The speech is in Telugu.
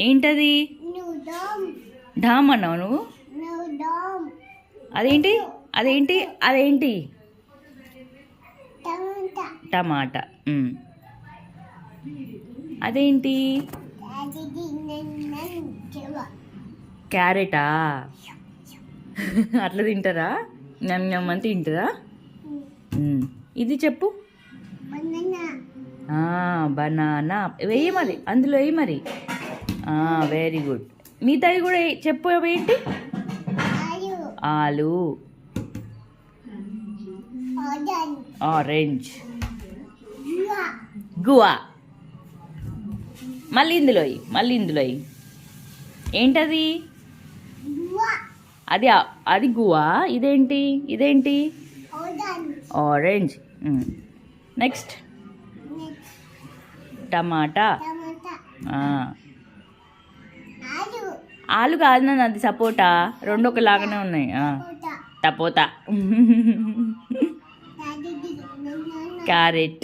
ఏంటది? ఢామ్ అన్నావు నువ్వు. అదేంటి అదేంటి అదేంటి? టమాటా. అదేంటి? క్యారెటా? అట్లా తింటారా? అని తింటారా? ఇది చెప్పు. బనానా. వెయ్యి మరి, అందులో వెయ్యి మరి. Very good. మిగతాయి కూడా చెప్పు. ఏంటి? ఆలు, ఆరెంజ్, గువా. మళ్ళీ ఇందులో ఏంటది? అది గువా. ఇదేంటి? ఆరెంజ్. నెక్స్ట్ టమాటా. ఆలు కాదు నన్ను, అది సపోటా. రెండు ఒకలాగానే ఉన్నాయి. టపోటా. క్యారెట్.